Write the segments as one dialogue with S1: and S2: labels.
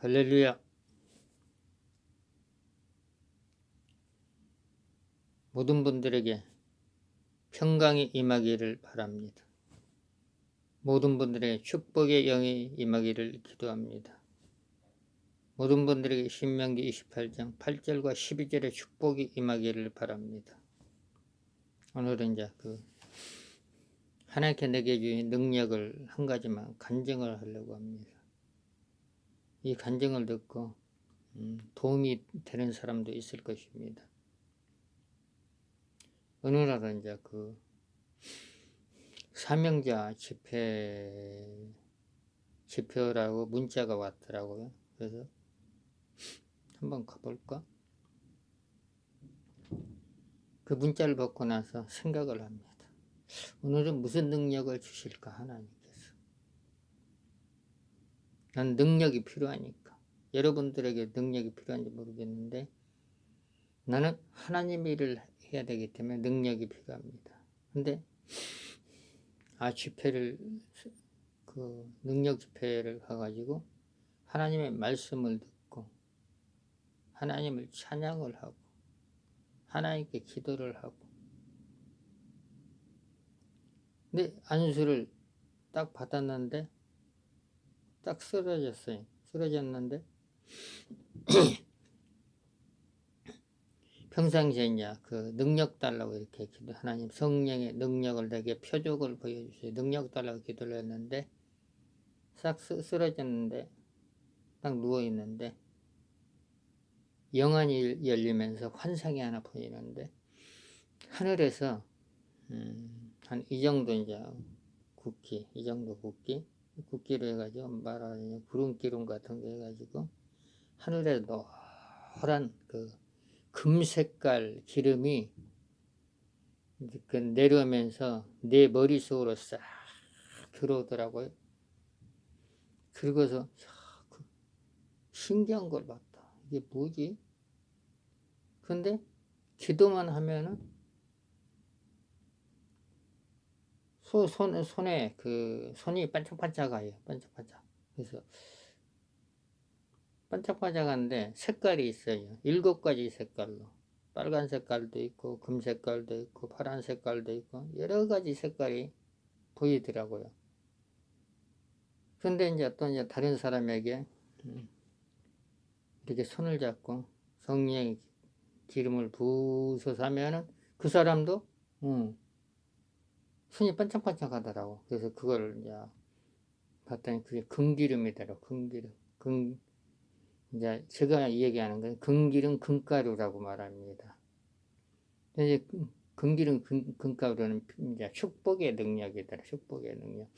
S1: 할렐루야. 모든 분들에게 평강이 임하기를 바랍니다. 모든 분들에게 축복의 영이 임하기를 기도합니다. 모든 분들에게 신명기 28장 8절과 12절의 축복이 임하기를 바랍니다. 오늘은 이제 하나님께 내게 주신 능력을 한 가지만 간증을 하려고 합니다. 이 간증을 듣고 도움이 되는 사람도 있을 것입니다. 어느 날은 이제 사명자 집회라고 문자가 왔더라고요. 그래서 한번 가볼까? 그 문자를 받고 나서 생각을 합니다. 오늘은 무슨 능력을 주실까 하나님께서. 난 능력이 필요하니까. 여러분들에게 능력이 필요한지 모르겠는데 나는 하나님 일을 해야 되기 때문에 능력이 필요합니다. 근데 능력 집회를 가가지고 하나님의 말씀을 듣고 하나님을 찬양을 하고 하나님께 기도를 하고 근데 안수를 딱 받았는데 딱 쓰러졌어요. 쓰러졌는데 평상시에 이제 능력 달라고 이렇게 기도, 하나님 성령의 능력을 내게 표적을 보여주세요. 능력 달라고 기도를 했는데 싹 쓰러졌는데 딱 누워있는데 영안이 열리면서 환상이 하나 보이는데 하늘에서 한 이 정도 이제 굵기, 이 정도 굵기로 해가지고 말하자면 구름기름 같은 거 해가지고 하늘에 노란 금색깔 기름이 내려오면서 내 머릿속으로 싹 들어오더라고요. 그러고서 신기한 걸 봤다. 이게 뭐지? 근데 기도만 하면은 손에 손이 반짝반짝해요. 반짝반짝. 그래서 반짝반짝한데 색깔이 있어요. 7가지 색깔로. 빨간 색깔도 있고 금 색깔도 있고 파란 색깔도 있고 여러 가지 색깔이 보이더라고요. 근데 이제 다른 사람에게 이렇게 손을 잡고 성령의 기름을 부어서 하면은 그 사람도 손이 반짝반짝 하더라고. 그래서 그걸 이제 봤더니 그게 금기름이더라고. 금기름. 이제 제가 얘기하는 건 금기름 금가루라고 말합니다. 이제 금기름 금가루는 이제 축복의 능력이더라. 축복의 능력.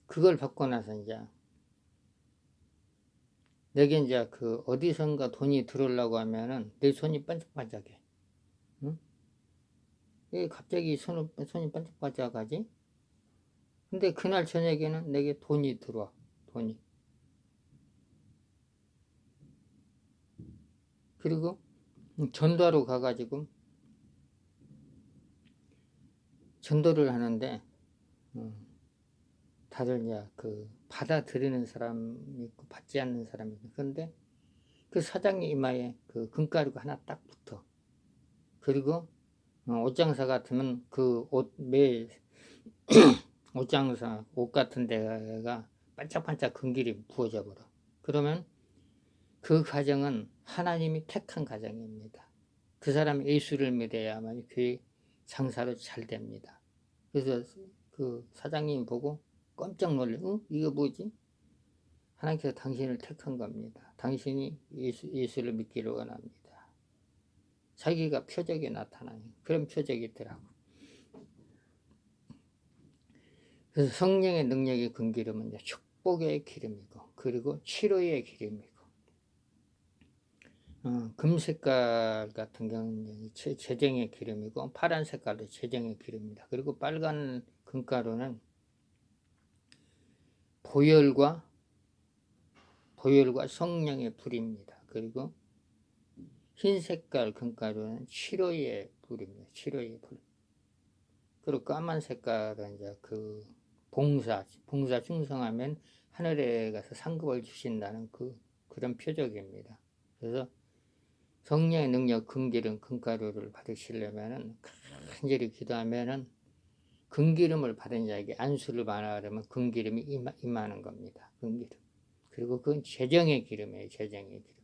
S1: 그걸 받고 나서 이제 내게 이제 어디선가 돈이 들어오려고 하면은 내 손이 반짝반짝해. 응? 왜 갑자기 손이 반짝반짝하지? 근데 그날 저녁에는 내게 돈이 들어와. 돈이. 그리고 전도하러 가가지고 전도를 하는데 다들 이제 받아들이는 사람이 있고 받지 않는 사람이 있고 그런데 그 사장님 이마에 금가루가 하나 딱 붙어. 그리고 옷장사 같으면 옷장사 옷 같은 데가 반짝반짝 금길이 부어져 버려. 그러면 그 가정은 하나님이 택한 가정입니다. 그 사람이 예수를 믿어야만 교회 장사로 잘 됩니다. 그래서 그 사장님이 보고 깜짝 놀래. 이거 뭐지? 하나님께서 당신을 택한 겁니다. 당신이 예수를 믿기를 원합니다. 자기가 표적이 나타나요. 그런 표적이 있더라고. 그래서 성령의 능력이 금기름은 축복의 기름이고 그리고 치료의 기름이고 금색깔 같은 경우는 재정의 기름이고 파란 색깔도 재정의 기름입니다. 그리고 빨간 금가루는 보혈과 성령의 불입니다. 그리고 흰 색깔 금가루는 치료의 불입니다. 치료의 불. 그리고 까만 색깔은 이제 봉사 충성하면 하늘에 가서 상급을 주신다는 그런 표적입니다. 그래서 성령의 능력 금기름 금가루를 받으시려면은 간절히 기도하면은 금기름을 받은 자에게 안수를 받으려면 금기름이 임하는 겁니다. 금기름. 그리고 그건 재정의 기름이에요. 재정의 기름.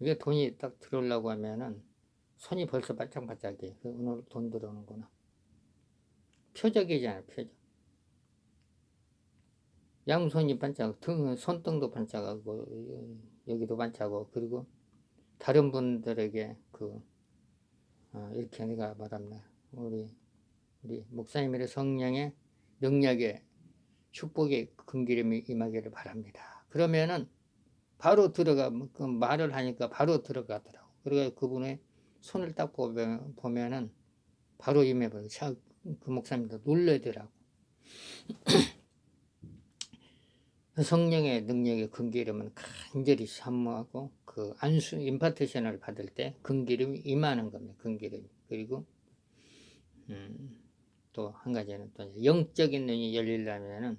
S1: 이게 돈이 딱 들어오려고 하면은 손이 벌써 바짝바짝해. 오늘 돈 들어오는구나. 표적이잖아요. 표적. 양손이 반짝, 손등도 반짝하고 여기도 반짝하고, 그리고 다른 분들에게 이렇게 내가 말합니다. 우리 목사님의 성령의 능력의 축복의 금기름이 임하기를 바랍니다. 그러면은 바로 그 말을 하니까 바로 들어가더라고. 그래서 그분의 손을 딱 보면은 바로 임해버려. 그 목사님도 놀래더라고. 성령의 능력의 금기름은 간절히 사모하고 그 안수 임파테이션을 받을 때 금기름이 임하는 겁니다. 금기름이. 그리고 또 한 가지는 또 영적인 눈이 열리려면은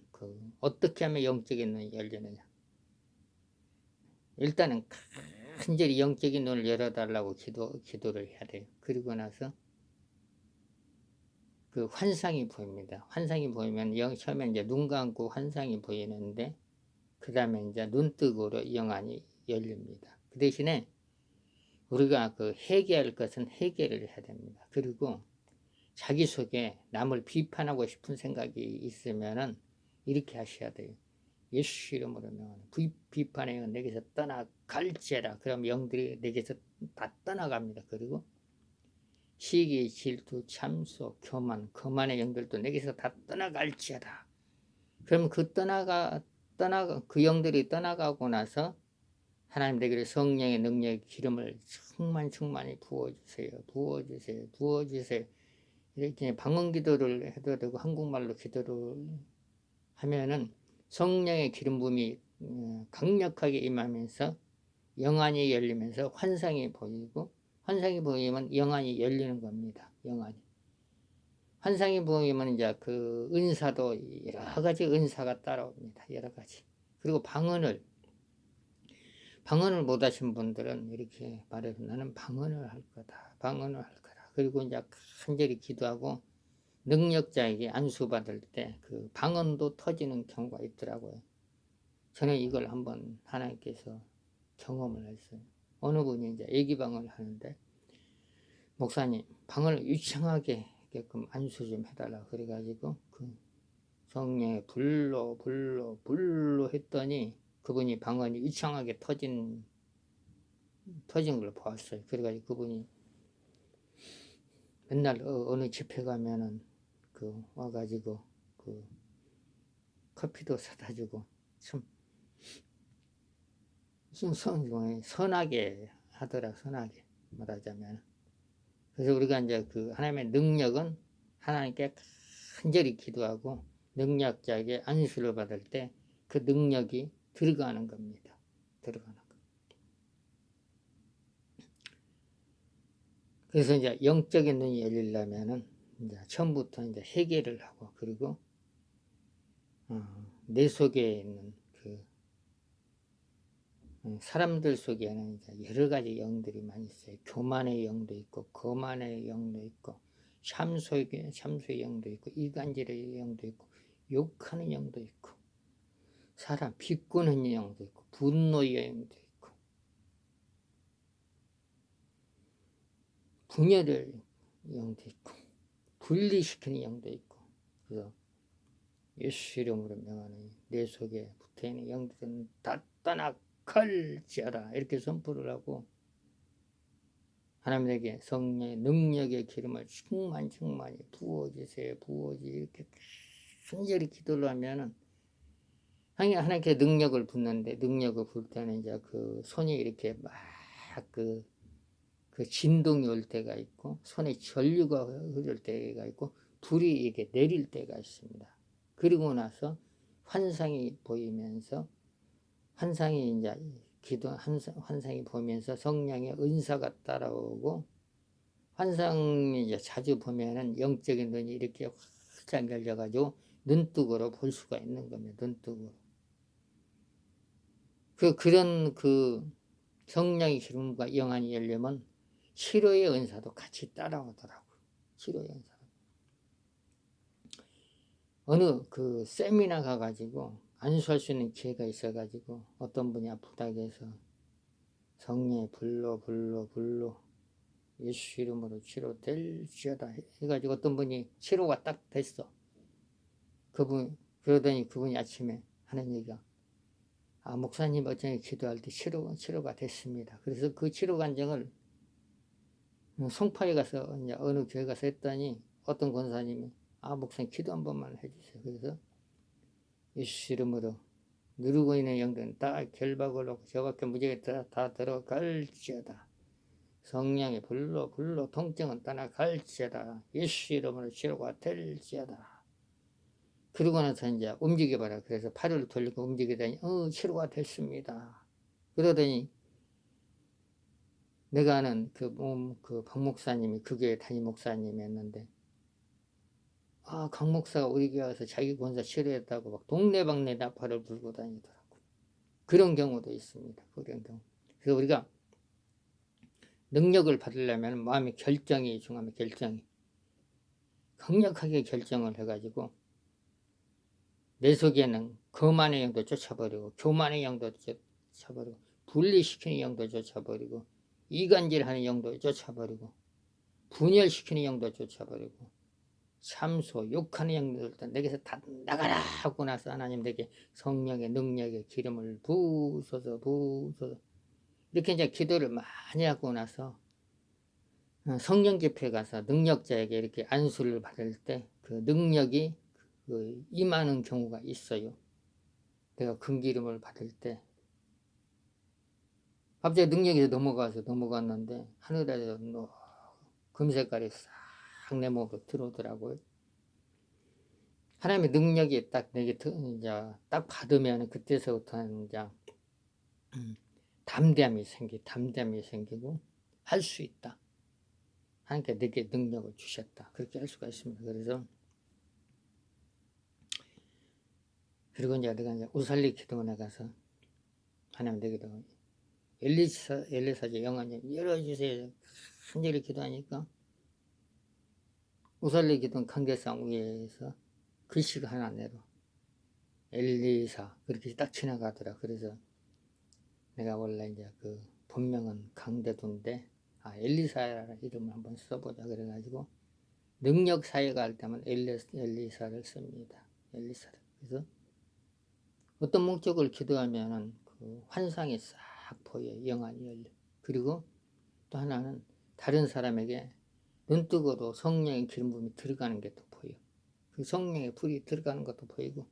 S1: 어떻게 하면 영적인 눈이 열리느냐. 일단은 간절히 영적인 눈을 열어달라고 기도를 해야 돼요. 그리고 나서 그 환상이 보입니다. 환상이 보이면 처음에 이제 눈 감고 환상이 보이는데 그 다음에 이제 눈뜨고로 영안이 열립니다. 그 대신에 우리가 해결할 것은 해결을 해야 됩니다. 그리고 자기 속에 남을 비판하고 싶은 생각이 있으면은 이렇게 하셔야 돼요. 예수 이름으로 명하노니 비판의 영은 내게서 떠나갈지어다. 그럼 영들이 내게서 다 떠나갑니다. 그리고 시기, 질투, 참소, 교만, 거만의 영들도 내게서 다 떠나갈지어다. 그럼 그 영들이 떠나가고 나서 하나님 내게 성령의 능력의 기름을 충만히 부어주세요. 이렇게 방언 기도를 해도 되고 한국말로 기도를 하면은 성령의 기름 부음이 강력하게 임하면서 영안이 열리면서 환상이 보이고, 환상이 보이면 영안이 열리는 겁니다. 영안이. 환상이 보이면 이제 그 은사도 여러 가지 은사가 따라옵니다. 여러 가지. 그리고 방언을 못 하신 분들은 이렇게 말해서 나는 방언을 할 거다. 방언을 할 거다. 그리고 이제 간절히 기도하고 능력자에게 안수받을 때 그 방언도 터지는 경우가 있더라고요. 저는 이걸 한번 하나님께서 경험을 했어요. 어느 분이 이제 애기방을 하는데 목사님 방을 유창하게 게끔 안수 좀 해달라 그래가지고 그 성령의 불로 했더니 그분이 방언이 유창하게 터진 걸 보았어요. 그래가지고 그분이 맨날 어느 집회 가면은 와가지고 커피도 사다 주고 참 선하게 하더라. 선하게 말하자면. 그래서 우리가 이제 하나님의 능력은 하나님께 간절히 기도하고 능력자에게 안수를 받을 때 그 능력이 들어가는 겁니다. 들어가는 거. 그래서 이제 영적인 눈이 열리려면은 이제 처음부터 이제 해결을 하고, 그리고 내 속에 있는 사람들 속에는 이제 여러 가지 영들이 많이 있어요. 교만의 영도 있고, 거만의 영도 있고, 참소의 영도 있고, 이간질의 영도 있고, 욕하는 영도 있고, 사람 비꼬는 영도 있고, 분노의 영도 있고, 분열의 영도 있고, 분리시키는 영도 있고. 그래서 예수 이름으로 명하노니 내 속에 붙어있는 영들은 다 떠나갈지어다. 이렇게 선포를 하고 하나님에게 성령의 능력의 기름을 충만히 부어주세요. 이렇게 간절히 기도를 하면은 하나님께 능력을 붓는데, 능력을 붓을 때는 이제 손이 이렇게 막 진동이 올 때가 있고, 손에 전류가 흐를 때가 있고, 불이 이렇게 내릴 때가 있습니다. 그리고 나서 환상이 보이면서, 환상이 보이면서 성령의 은사가 따라오고, 환상이 이제 자주 보면은 영적인 눈이 이렇게 활짝 열려가지고 눈뜨고로 볼 수가 있는 겁니다. 눈뜨고. 그런 성령의 기름과 영안이 열리면 치료의 은사도 같이 따라오더라고요. 치료의 은사. 어느 세미나 가가지고 안수할 수 있는 기회가 있어가지고 어떤 분이 아프다고 해서 성령의 불로 예수 이름으로 치료될지어다 해가지고 어떤 분이 치료가 딱 됐어. 그러더니 그분이 아침에 하는 얘기가, 목사님 어쩌니 기도할 때 치료가 됐습니다. 그래서 그 치료 간증을 송파에 가서 이제 어느 교회 가서 했더니 어떤 권사님이, 목사님 기도 한 번만 해주세요. 그래서 예수 이름으로 누르고 있는 영들은 다 결박을 놓고 저 밖에 무지개 다 들어갈지어다. 성령의 불로 통증은 떠나갈지어다. 예수 이름으로 치료가 될지어다. 그러고 나서 이제 움직여봐라. 그래서 팔을 돌리고 움직이더니 치료가 됐습니다. 그러더니 내가 아는 박 목사님이 그 교회 담임 목사님이었는데, 강 목사가 우리 교회 와서 자기 권사 치료했다고 막 동네방네 나팔을 불고 다니더라고. 그런 경우도 있습니다. 그런 경우. 그래서 우리가 능력을 받으려면 마음의 결정이 중요합니다. 결정이. 강력하게 결정을 해가지고 내 속에는 거만의 영도 쫓아버리고 교만의 영도 쫓아버리고 분리시키는 영도 쫓아버리고 이간질하는 영도 쫓아버리고 분열시키는 영도 쫓아버리고 참소 욕하는 영들도 내게서 다 나가라 하고 나서 하나님 내게 성령의 능력의 기름을 부으소서 이렇게 이제 기도를 많이 하고 나서 성령 집회 가서 능력자에게 이렇게 안수를 받을 때 그 능력이 임하는 경우가 있어요. 내가 금기름을 받을 때 갑자기 능력이 넘어갔는데 하늘에서 금색깔이 싹 내 몸으로 들어오더라고요. 하나님의 능력이 딱 내게 이제 딱 받으면 그때서부터는 이제 담대함이 생기고 할 수 있다. 하나님께 내게 능력을 주셨다. 그렇게 할 수가 있습니다. 그리고 이제 내가 우살리 기도원에 가서 하나님 내게도 엘리사제 영안 좀 열어주세요. 간절히 기도하니까 우살리 기도원 관계상 위에서 글씨가 하나 내려 엘리사 그렇게 딱 지나가더라. 그래서 내가 원래 이제 본명은 강대두인데 엘리사라는 이름을 한번 써보자 그래가지고 능력 사회가 할 때만 엘리사를 씁니다. 엘리사를. 그래서 어떤 목적을 기도하면은 환상이 싹 보여요. 영안이 열려. 그리고 또 하나는 다른 사람에게 눈뜨고도 성령의 기름 부음이 들어가는 게 또 보여. 그 성령의 불이 들어가는 것도 보이고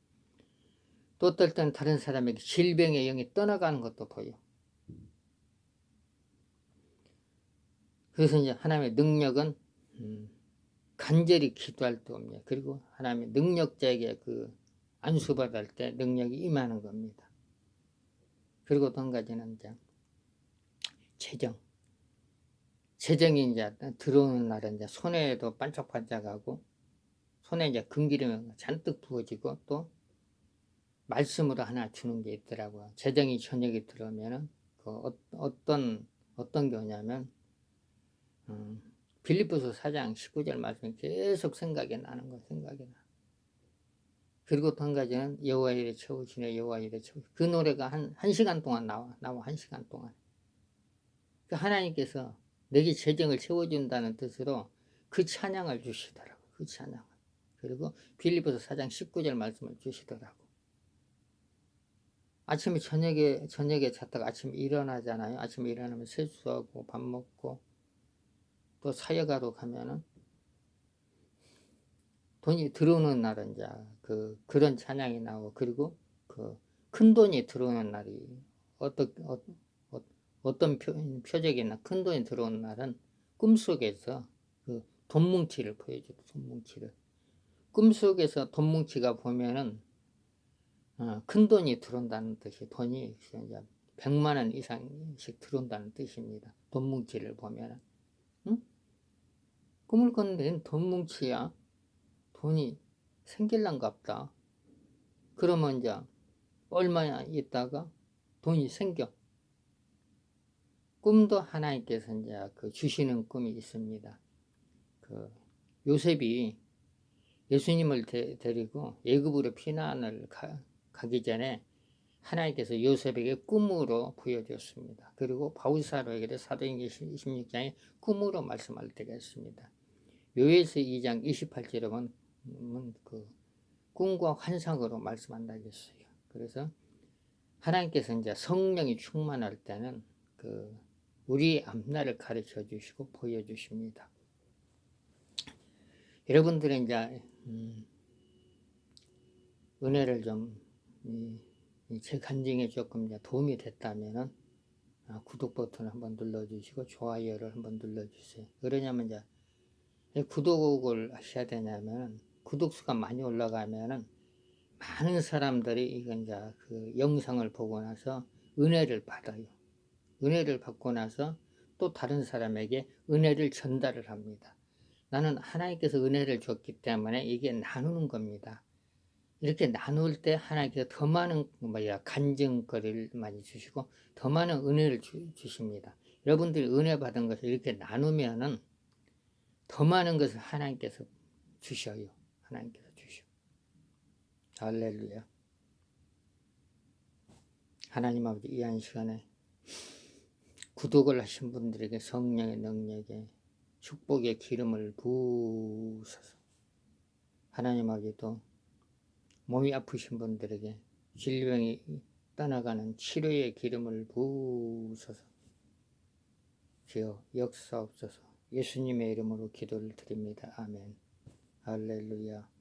S1: 또 어떨 때는 다른 사람에게 질병의 영이 떠나가는 것도 보여. 그래서 이제 하나님의 능력은 간절히 기도할 때 옵니다. 그리고 하나님의 능력자에게 안수받을 때 능력이 임하는 겁니다. 그리고 또 한 가지는 이제 재정이 이제 들어오는 날은 이제 손에도 반짝반짝하고 손에 이제 금기름이 잔뜩 부어지고 또 말씀으로 하나 주는 게 있더라고요. 재정이 저녁에 들어오면은 어떤 경우냐면 빌립보서 4장 19절 말씀이 계속 생각이 나는 거예요. 생각이 나. 그리고 또 한 가지는 여호와 이레 채우시네 여호와 이레 채우시네 그 노래가 한 시간 동안 나와 1시간 동안. 하나님께서 내게 재정을 채워준다는 뜻으로 그 찬양을 주시더라고. 그 찬양을. 그리고 빌립보서 4장 19절 말씀을 주시더라고. 아침에 저녁에 잤다가 아침에 일어나잖아요. 아침에 일어나면 세수하고 밥 먹고 또 사역하러 가면은 돈이 들어오는 날은 이제 그런 찬양이 나오고 그리고 큰 돈이 들어오는 날이 어떤 표적이나 큰 돈이 들어오는 날은 꿈속에서 돈 뭉치를 보여줘요. 돈 뭉치를. 꿈속에서 돈 뭉치가 보면은 큰 돈이 들어온다는 뜻이 돈이 이제 100만 원 이상씩 들어온다는 뜻입니다. 돈 뭉치를 보면은. 응? 꿈을 꿨는데 돈 뭉치야. 돈이 생길란갑다. 그러면 이제 얼마나 있다가 돈이 생겨. 꿈도 하나님께서 이제 그 주시는 꿈이 있습니다. 그 요셉이 예수님을 데리고 애굽으로 피난을 가기 전에 하나님께서 요셉에게 꿈으로 보여줬습니다. 그리고 바울사도에게 사도행전 26장에 꿈으로 말씀할 때가 있습니다. 요에서 2장 28절에 보면 그 꿈과 환상으로 말씀한다고 했어요. 그래서 하나님께서 이제 성령이 충만할 때는 그 우리 앞날을 가르쳐 주시고 보여주십니다. 여러분들은 이제 은혜를 좀 제 간증에 조금 이제 도움이 됐다면은 구독 버튼 한번 눌러주시고 좋아요를 한번 눌러주세요. 그러냐면 이제 구독을 하셔야 되냐면 구독수가 많이 올라가면은 많은 사람들이 이건 이제 그 영상을 보고 나서 은혜를 받아요. 은혜를 받고 나서 또 다른 사람에게 은혜를 전달을 합니다. 나는 하나님께서 은혜를 줬기 때문에 이게 나누는 겁니다. 이렇게 나눌 때 하나님께서 더 많은 간증거리를 많이 주시고 더 많은 은혜를 주십니다. 여러분들이 은혜 받은 것을 이렇게 나누면은 더 많은 것을 하나님께서 주셔요. 하나님께서 주셔. 할렐루야. 하나님 아버지, 이 한 시간에 구독을 하신 분들에게 성령의 능력에 축복의 기름을 부으소서. 하나님 아버지도 몸이 아프신 분들에게 질병이 떠나가는 치료의 기름을 부으소서. 주여 역사옵소서. 예수님의 이름으로 기도를 드립니다. 아멘. 할렐루야.